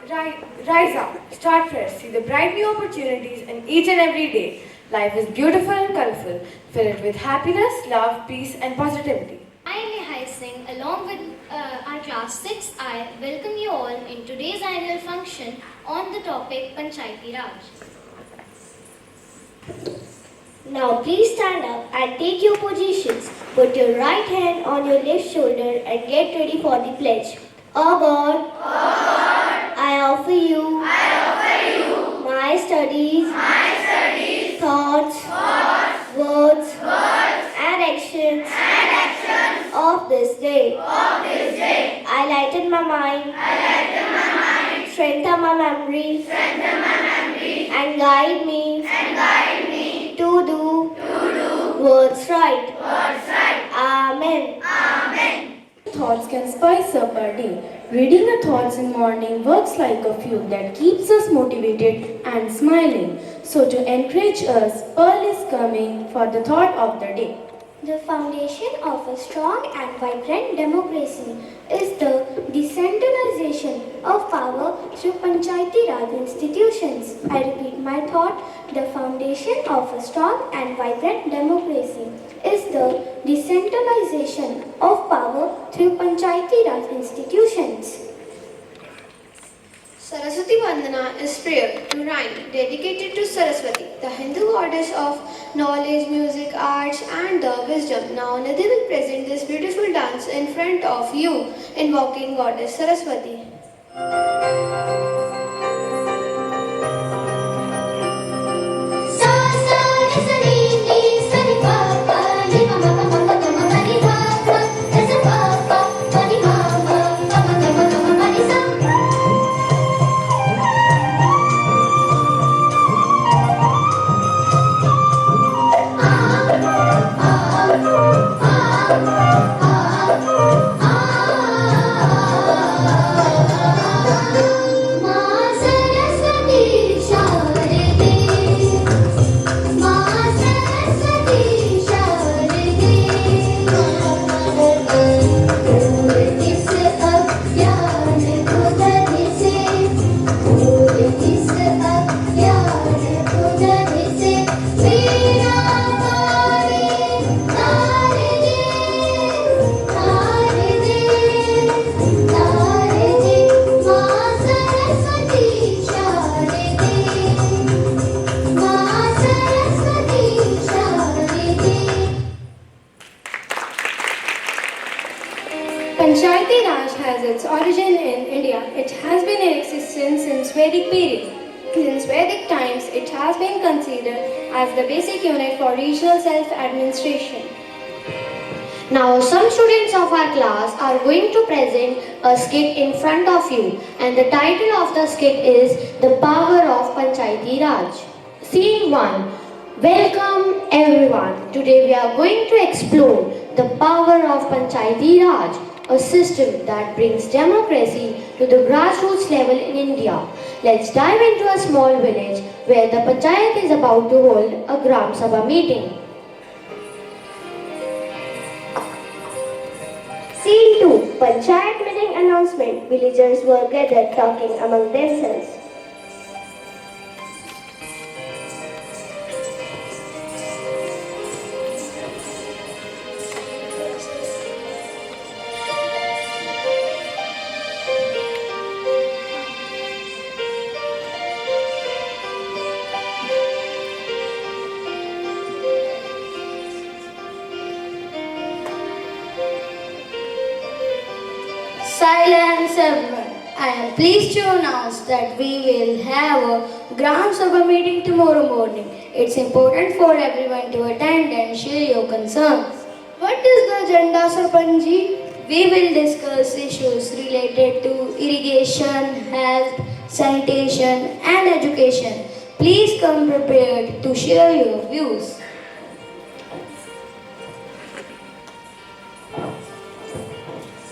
Rise up, start fresh, see the bright new opportunities in each and every day. Life is beautiful and colorful, filled with happiness, love, peace, and positivity. I am Nihai Singh, along with our class 6I, welcome you all in today's annual function on the topic Panchayati Raj. Now please stand up and take your positions. Put your right hand on your left shoulder and get ready for the pledge. Oh God, I offer you, my studies, thoughts, words, and actions of this day. I lighten my mind, strengthen my memory, and guide me to do what's right. Amen. Thoughts can spice up our day. Reading our thoughts in morning works like a fuel that keeps us motivated and smiling. So to encourage us, Pearl is coming for the thought of the day. The foundation of a strong and vibrant democracy is the decentralization of power through Panchayati Raj institutions. I repeat my thought. The foundation of a strong and vibrant democracy is the decentralization of power through Panchayati Raj institutions. Saraswati Vandana is prayer to rhyme dedicated to Saraswati, the Hindu goddess of knowledge, music, arts and the wisdom. Now Nidhi will present this beautiful dance in front of you, invoking goddess Saraswati. Panchayati Raj has its origin in India. It has been in existence since Vedic period. Since Vedic times, it has been considered as the basic unit for regional self-administration. Now some students of our class are going to present a skit in front of you, and the title of the skit is The Power of Panchayati Raj. Scene 1. Welcome everyone. Today we are going to explore the power of Panchayati Raj, a system that brings democracy to the grassroots level in India. Let's dive into a small village where the Panchayat is about to hold a Gram Sabha meeting. Scene 2. Panchayat meeting announcement. Villagers were gathered talking among themselves. Silence everyone. I am pleased to announce that we will have a Gram Sabha meeting tomorrow morning. It's important for everyone to attend and share your concerns. What is the agenda, Sarpanji? We will discuss issues related to irrigation, health, sanitation and education. Please come prepared to share your views.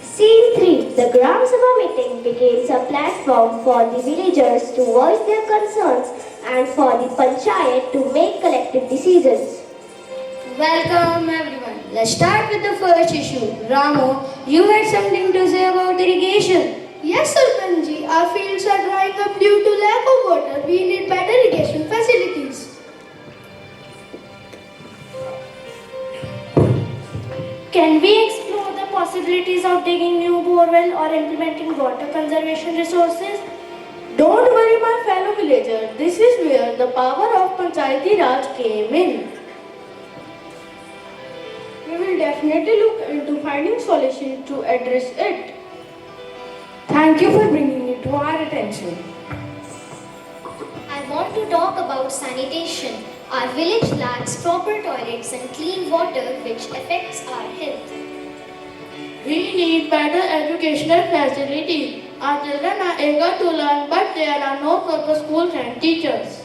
Scene 3. The Gram Sabha meeting becomes a platform for the villagers to voice their concerns and for the panchayat to make collective decisions. Welcome everyone. Let's start with the first issue. Ramu, you had something to say about irrigation. Yes, Sarpanji, our fields are drying up due to lack of water. We need better irrigation facilities. Can we explore the possibilities of digging new borewell or implementing water conservation resources? Don't worry, my fellow villagers. This is where the power of Panchayati Raj came in. We will definitely look into finding solutions to address it. Thank you for bringing it to our attention. I want to talk about sanitation. Our village lacks proper toilets and clean water, which affects our health. We need better educational facilities. Our children are eager to learn, but there are no proper schools and teachers.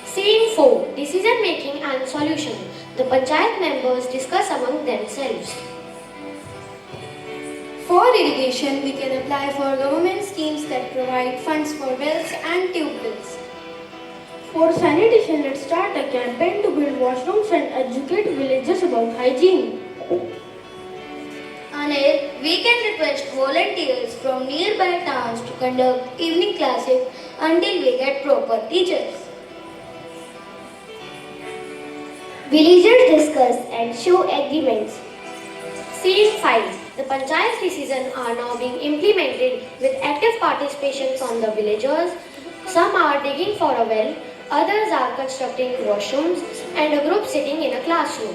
Scene 4. Decision making and solution. The panchayat members discuss among themselves. For irrigation, we can apply for government schemes that provide funds for wells and tube wells. For sanitation, let's start a campaign to build washrooms and educate villagers about hygiene. Anil, we can request volunteers from nearby towns to conduct evening classes until we get proper teachers. Villagers discuss and show agreements. Scene 5. The panchayat's decisions are now being implemented with active participation from the villagers. Some are digging for a well, others are constructing washrooms, and a group sitting in a classroom.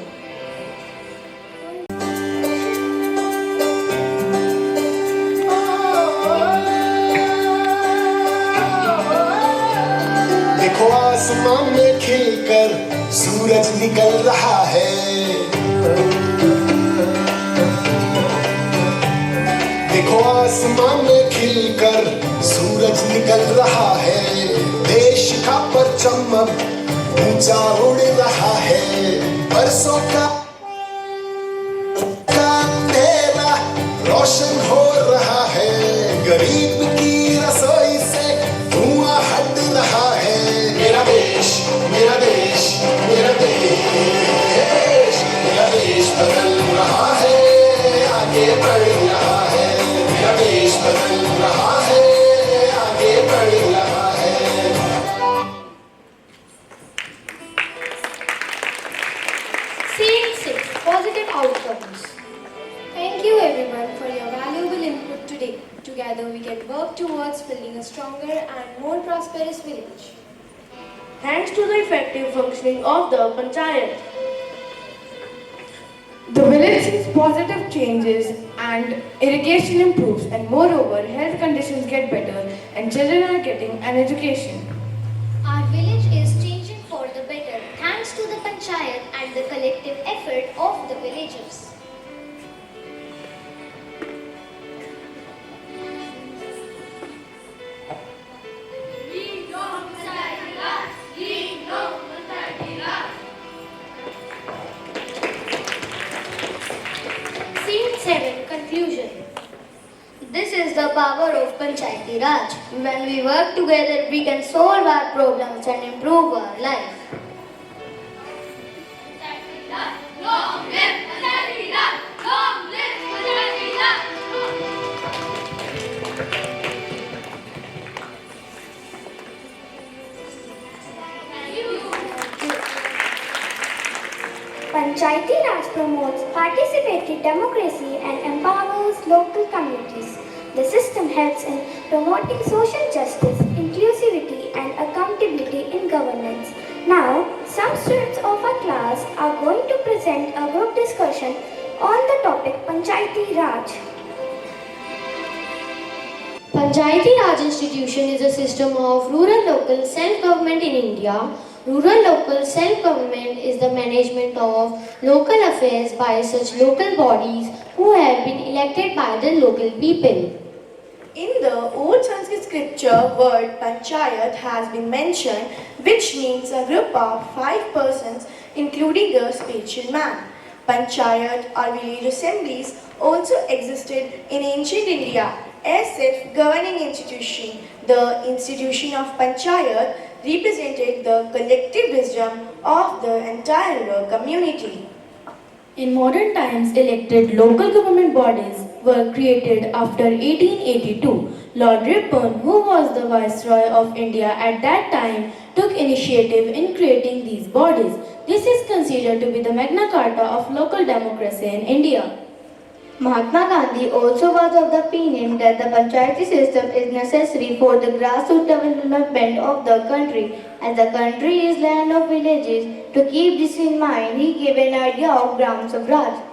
देखो आसमान में खिलकर सूरज निकल रहा है। देखो आसमान में खिलकर सूरज निकल रहा है। देश का परचम अब ऊंचा उड़ रहा है। बरसों का अंधेरा रोशन हो रहा है। गरीब की रसोई से धुआं हट रहा है। मेरा देश, मेरा देश, मेरा देश, मेरा देश बदल रहा है, आगे बढ़ रहा है। मेरा देश बदल रहा है, आगे बढ़ रहा है। Scene 6. Positive outcomes. Thank you everyone for your valuable input today. Together we can work towards building a stronger and more prosperous village. Thanks to the effective functioning of the panchayat. The village sees positive changes and irrigation improves, and moreover, health conditions get better and children are getting an education. Our village is changing for the better thanks to the panchayat and the collective effort of the villagers. Scene 7. Conclusion. This is the power of Panchayati Raj. When we work together, we can solve our problems and improve our life. Panchayati Raj promotes participatory democracy and empowers local communities. The system helps in promoting social justice, inclusivity and accountability in governance. Now, some students of our class are going to present a group discussion on the topic Panchayati Raj. Panchayati Raj institution is a system of rural local self-government in India. Rural local self-government is the management of local affairs by such local bodies who have been elected by the local people. In the old Sanskrit scripture, word panchayat has been mentioned, which means a group of 5 persons, including a spiritual man. Panchayat or village assemblies also existed in ancient India as self-governing institution. The institution of panchayat represented the collective wisdom of the entire community. In modern times, elected local government bodies were created after 1882. Lord Ripon, who was the Viceroy of India at that time, took initiative in creating these bodies. This is considered to be the Magna Carta of local democracy in India. Mahatma Gandhi also was of the opinion that the panchayati system is necessary for the grassroots development of the country. As the country is land of villages, to keep this in mind, he gave an idea of Gram Swaraj.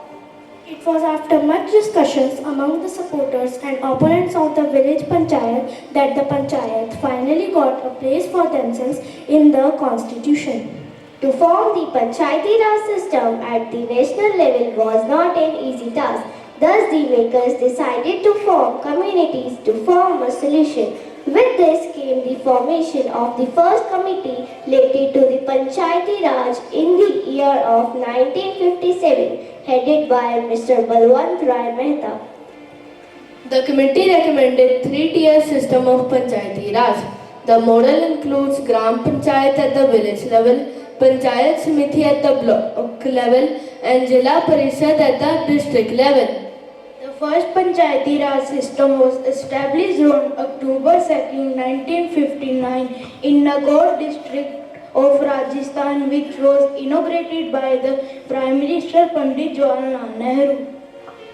It was after much discussions among the supporters and opponents of the village panchayat that the panchayat finally got a place for themselves in the constitution. To form the Panchayati Raj system at the national level was not an easy task. Thus, the makers decided to form communities to form a solution. With this came the formation of the first committee related to the Panchayati Raj in the year of 1957, headed by Mr. Balwant Rai Mehta. The committee recommended three-tier system of Panchayati Raj. The model includes Gram Panchayat at the village level, Panchayat Samiti at the block level, and Jila Parishad at the district level. The first Panchayati Raj system was established on October 2, 1959 in Nagaur district of Rajasthan, which was inaugurated by the Prime Minister Pandit Jawaharlal Nehru.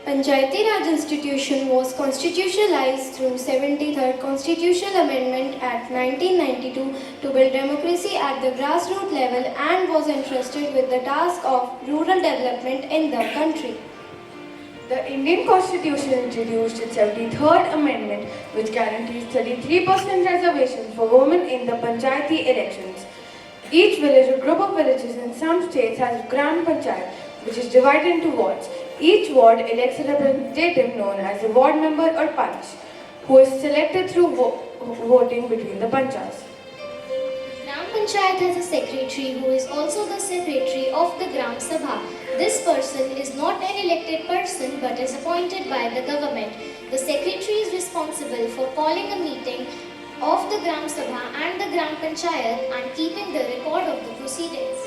Panchayati Raj institution was constitutionalized through 73rd Constitutional Amendment Act 1992 to build democracy at the grassroots level and was entrusted with the task of rural development in the country. The Indian Constitution introduced its 73rd Amendment, which guarantees 33% reservation for women in the Panchayati elections. Each village or group of villages in some states has a Gram Panchayat, which is divided into wards. Each ward elects a representative known as a ward member or panch, who is selected through voting between the panchas. Gram Panchayat has a secretary who is also the secretary of the Gram Sabha. This person is not an elected person but is appointed by the government. The secretary is responsible for calling a meeting of the Gram Sabha and the Gram Panchayat and keeping the record of the proceedings.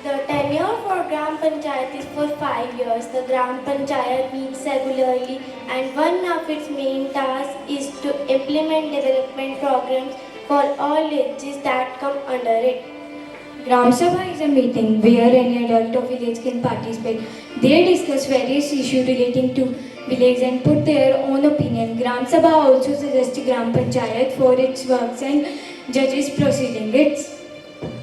The tenure for Gram Panchayat is for 5 years. The Gram Panchayat meets regularly and one of its main tasks is to implement development programs for all villages that come under it. Gram Sabha is a meeting where any adult of village can participate. They discuss various issues relating to village and put their own opinion. Gram Sabha also suggests Gram Panchayat for its works and judges proceeding. Its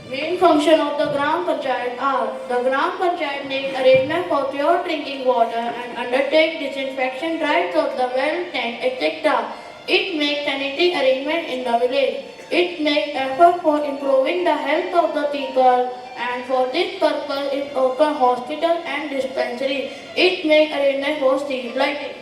Main function of the Gram Panchayat are: the Gram Panchayat makes arrangement for pure drinking water and undertake disinfection drives of the well, tank, etc. It makes sanitary arrangement in the village. It makes effort for improving the health of the people, and for this purpose it opens hospital and dispensary. It makes arrangement for street lighting.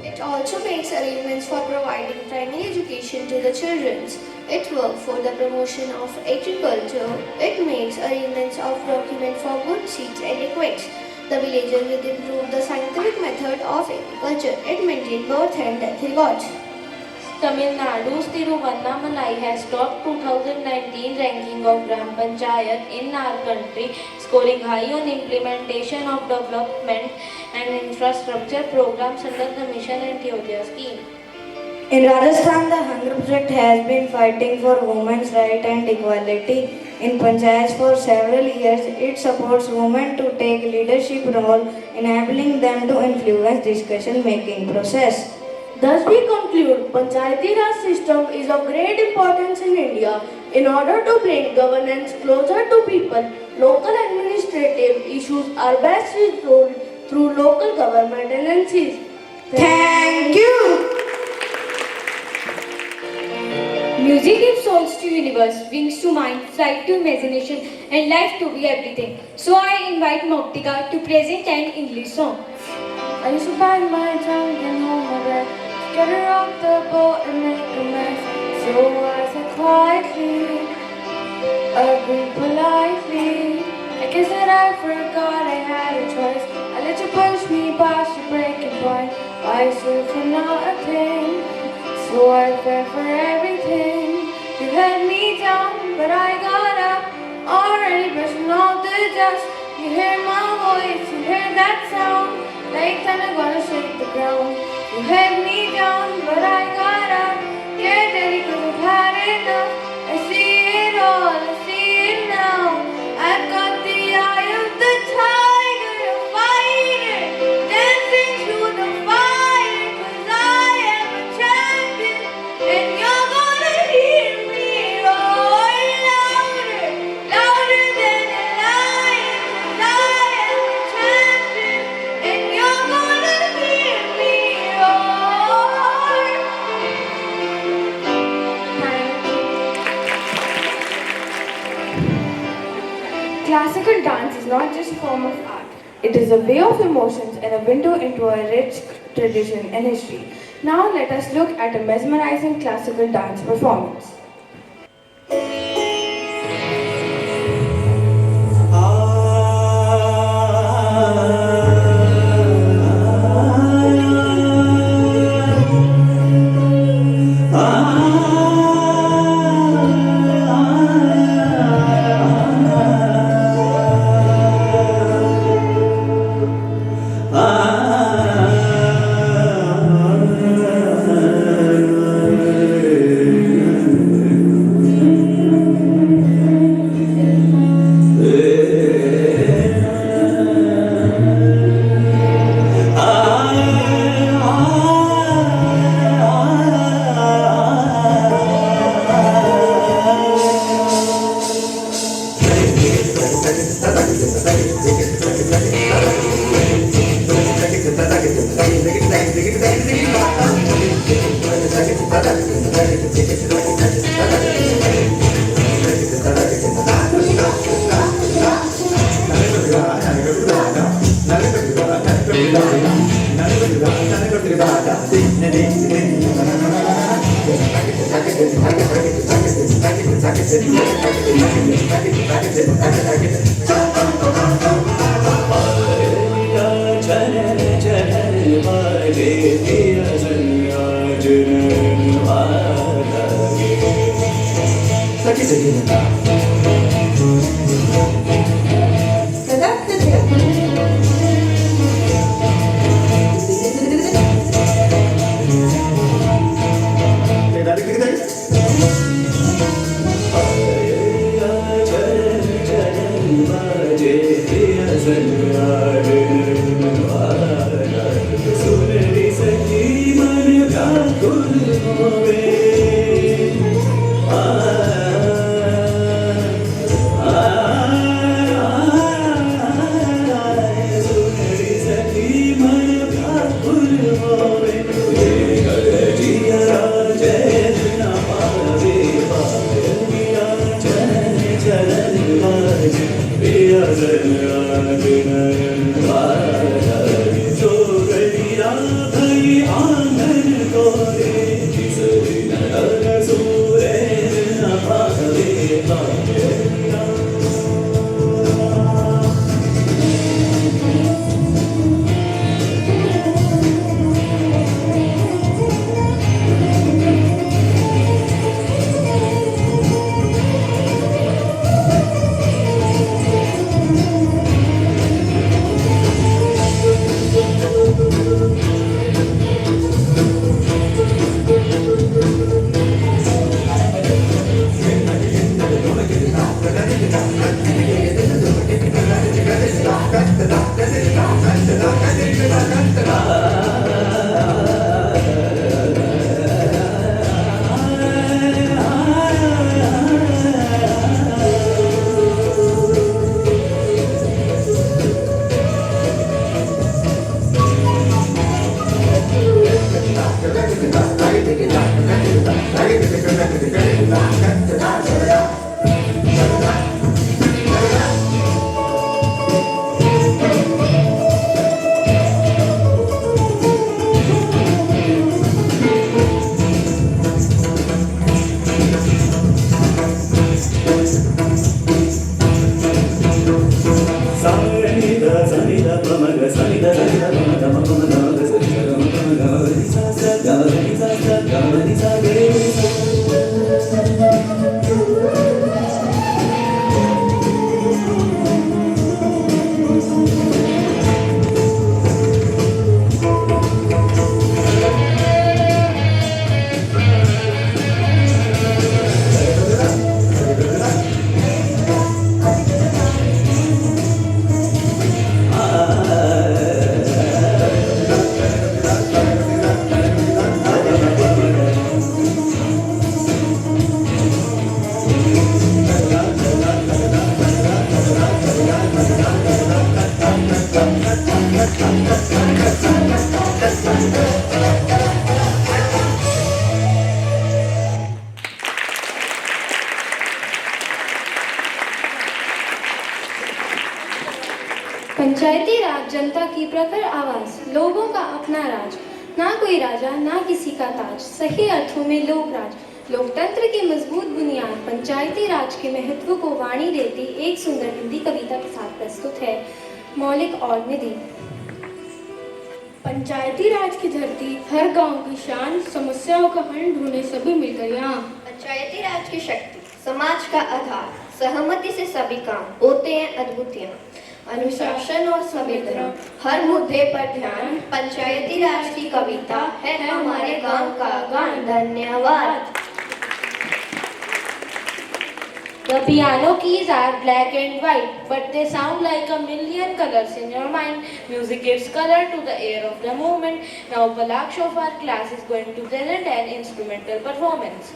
It also makes arrangements for providing primary education to the children. It works for the promotion of agriculture. It makes arrangements of document for good seeds and equips. The villagers will improve the scientific method of agriculture. It maintains birth and death records. Tamil Nadu's Tiruvannamalai has topped 2019 ranking of Gram Panchayat in our country, scoring high on implementation of development and infrastructure programs under the Mission and Tyodaya scheme. In Rajasthan, the Hunger Project has been fighting for women's rights and equality in panchayats for several years. It supports women to take leadership role, enabling them to influence discussion-making process. Thus we conclude, Panchayati Raj system is of great importance in India. In order to bring governance closer to people, local administrative issues are best resolved through local government agencies. Thank you! Music gives souls to universe, wings to mind, flight to imagination, and life to be everything. So I invite Moktika to present an English song. I used to bite my tongue and hold my breath, get her off the boat and make a mess. So I said quietly, agreed politely. I guess that I forgot I had a choice. I let you push me past your breaking point. I stood for nothing, so I fell for everything. You let me down, but I got up, already brushing all the just, you hear my voice, you hear that sound, like thunder gonna shake the ground. You held me down, but I got up, can't tell you 'cause I've had enough. I see it all, I see it now. I've got the eye of the tiger, a fighter, dancing through the fire, 'cause I am a champion, and you're gonna hear me roar louder, louder than a lion, 'cause I am a champion, and you're gonna hear me roar. Classical dance is not just a form of art. It is a way of emotions and a window into a rich tradition and history. Now let us look at a mesmerizing classical dance performance. पंचायती राज जनता की प्रखर आवाज, लोगों का अपना राज, ना कोई राजा ना किसी का ताज, सही अर्थों में लोक राज। लोकतंत्र की मजबूत बुनियाद पंचायती राज के महत्व को वाणी देती एक सुंदर हिंदी कविता के साथ प्रस्तुत है मौलिक और निधि। पंचायती राज की धरती, हर गांव की शान, समस्याओं का हल ढूंढे सभी मिलकर यहाँ। पंचायती राज की शक्ति, समाज का आधार, सहमति से सभी काम होते हैं अद्भुत यहाँ। अनुशासन और संविधान, हर मुद्दे पर ध्यान, पंचायती राज की कविता है हमारे गांव का गान। धन्यवाद। The piano keys are black and white, but they sound like a million colors in your mind. Music gives color to the air of the moment. Now Palaksh of our class is going to present an instrumental performance.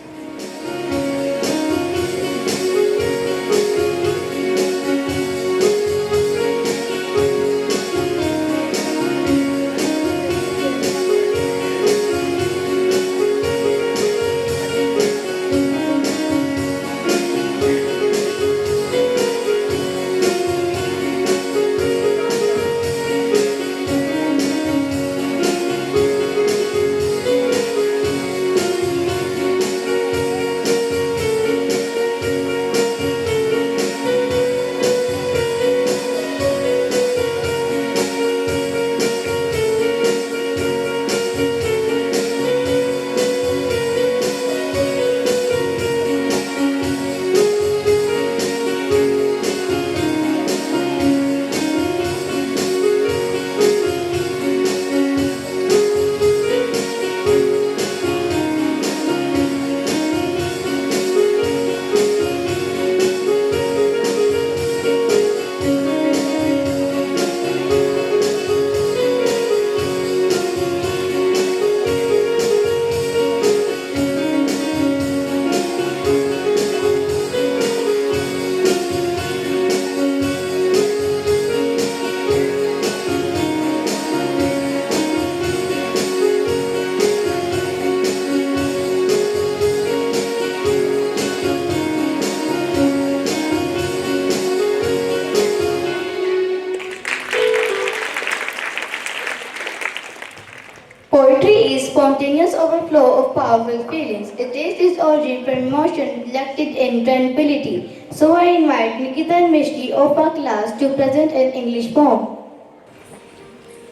Poetry is spontaneous overflow of powerful feelings. It takes its origin from emotion reflected in tranquility. So I invite Nikita and Mishti of our class to present an English poem.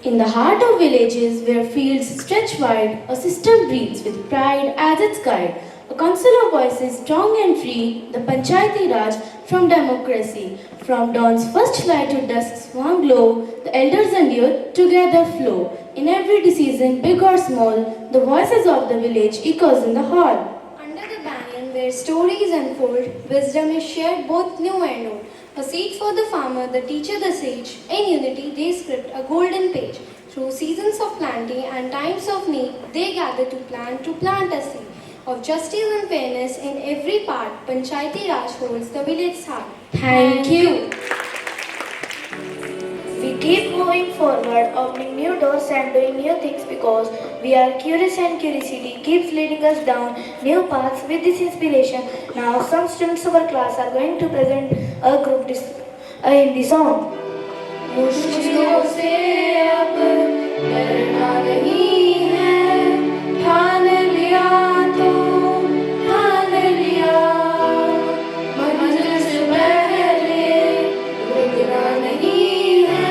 In the heart of villages where fields stretch wide, a system breathes with pride as its guide. A council of voices strong and free, the Panchayati Raj from democracy. From dawn's first light to dusk's warm glow, the elders and youth together flow. In every decision, big or small, the voices of the village echoes in the hall. Under the banyan where stories unfold, wisdom is shared both new and old. A seed for the farmer, the teacher, the sage. In unity they script a golden page. Through seasons of planting and times of need, they gather to plant a seed. Of justice and fairness in every part, Panchayati Raj holds the village's heart. Thank you. We keep moving forward, opening new doors and doing new things because we are curious and curiosity keeps leading us down new paths with this inspiration. Now some students of our class are going to present a Hindi song. मुश्किलों से अब डरना नहीं है, ठान लिया तो ठान लिया, मंजिल से पहले रुकना नहीं है,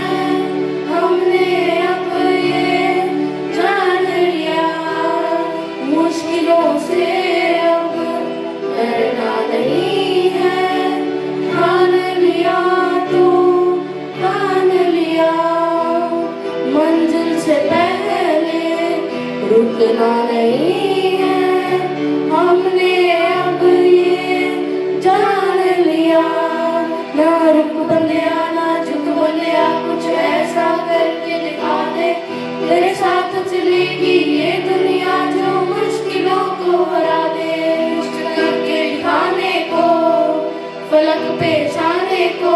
हमने अब ये जान लिया। मुश्किलों से अब डरना नहीं है, ठान लिया तो ठान लिया, मंजिल से पहले रुकना नहीं है, हमने अब ये जान लिया। ना रुक बंदिया ना झुक बंदिया, कुछ ऐसा करके दिखा दे, तेरे साथ चलेगी ये दुनिया जो मुश्किलों को हरा दे। कुछ करके दिखाने को, फलक पे छाने को,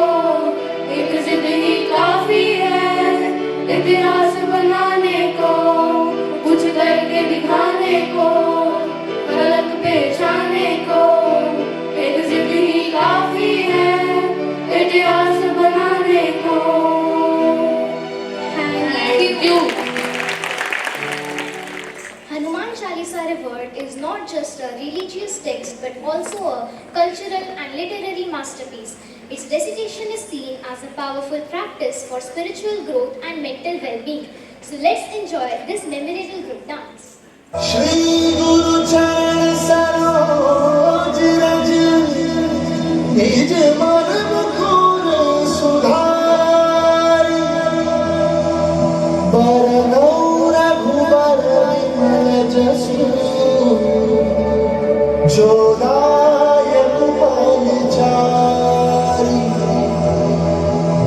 एक जिद ही काफी है इतिहास बनाने को। कुछ करके दिखाने को, फलक पे छाने को, एक जिद ही काफी है इतिहास बनाने को। however, is not just a religious text but also a cultural and literary masterpiece. Its recitation is seen as a powerful practice for spiritual growth and mental well-being. So let's enjoy this memorable group dance. Shri Guru Charan Saroj Raj Nij Man Mukur Sudhari Baranau Raghubar Vimal Jasu Jodayak Palchari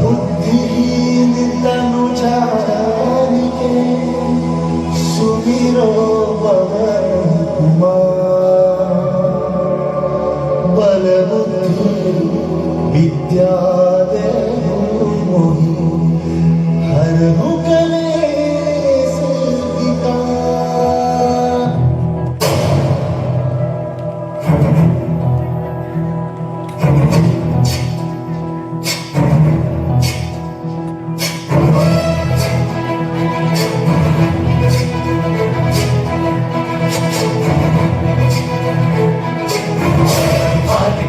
Buddhihin Tanu Janike Sumiro बलबुद्धि विद्या दे मोहि हर हुकमे सिद्धिका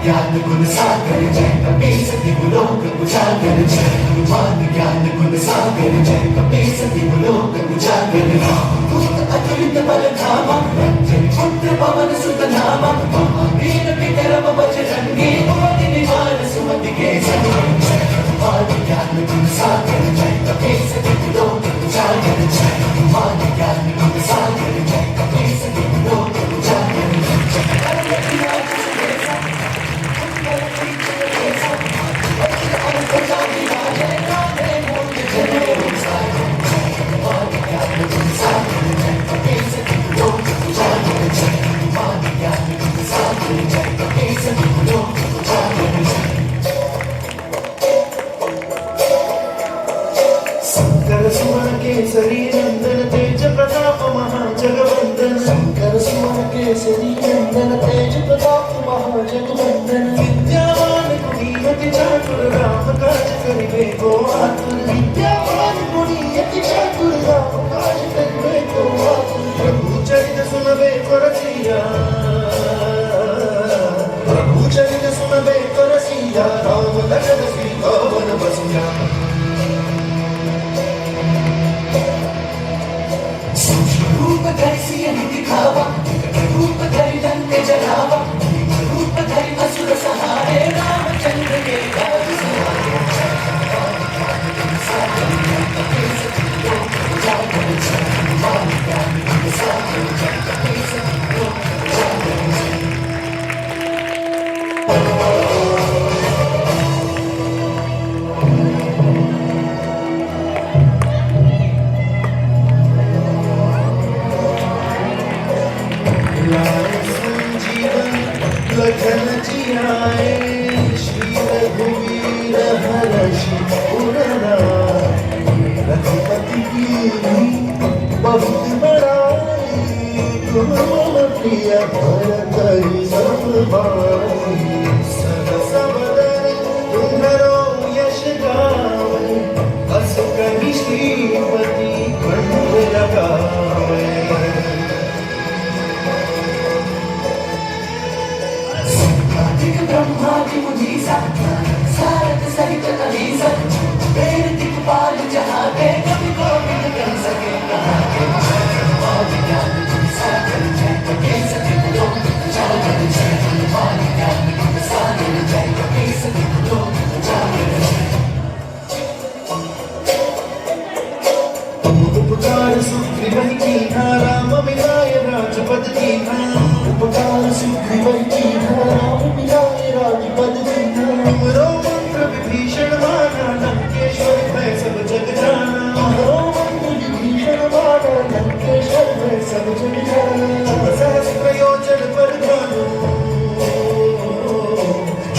ज्ञान गुण सागर जय कपीस दिवलोक उजागर जय मान ज्ञान गुण सागर जय कपीस दिवलोक उजागर भूत अतुलित बल धामा पुत्र पवन सुत नामा महावीर विक्रम बजरंगी मोहि निवार सुमति के संग मान ज्ञान गुण सागर जय कपीस दिवलोक उजागर जय मान ज्ञान गुण सागर जय कपीस दिवलोक उजागर शंकर सुवन केसरी नंदन तेज प्रताप महाजगवंदन शंकर सुवन केसरी नंदन तेज प्रताप महाजगवंदन विद्यावान गुणीयति चातुर राम काज करिबे को आतुर विद्यावान गुणीयति चातुर राम काज करिबे को आतुर प्रभु चरित सुनबे करसिया प्रभु चरित सुनबे करसिया राम लगन श्री भवन बसिया रूप धरि सियहि दिखावा रूप धरि लंक जलावा रूप धरि असुर सहारे रामचंद्र के काज सहारे लखन जियाए श्री रघुवीर हर्षि रघुपति की बहुत बड़ाई तुम मम प्रिय भरत सब भाई सहस बदन तुम्हारो यश गावै अस कहि श्रीपति कंठ लगावै ब्रह्मादि मुनीसा सारद सहित अहिसा वेद दिक्पाल जहाँ के कवि कोविद कह सके कहाँ के आदि ज्ञान गुण सागर जय कपीस दिवलोक उजागर जय आदि ज्ञान गुण सागर जय कपीस दिवलोक उजागर उपकार सुग्रीवहि कीन्हा राम मिलाय राजपद दीन्हा उपकार सुग्रीवहि कीन्हा राम मिलाय राजपद दीन्हा हमरो मंत्र विभीषण माना लंकेश्वर भय सब जग जाना हमरो मंत्र विभीषण माना लंकेश्वर भय सब जग जाना सहस्र योजन पर भानु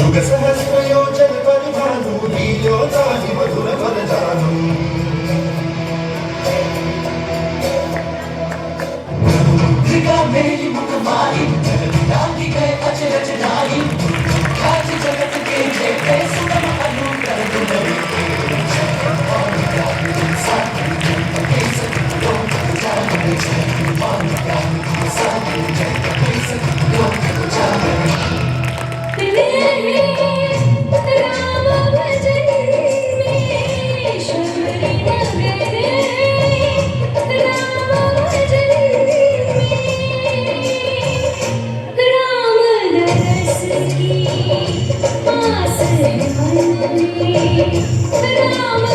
जुग सहस्र योजन पर भानु लीलो ताहि मधुर फल जानू मेरी मुख मारी लागी गए अचरज नारी आज जगत के जेते सुगम अनुग्रह दुलरी सागर राम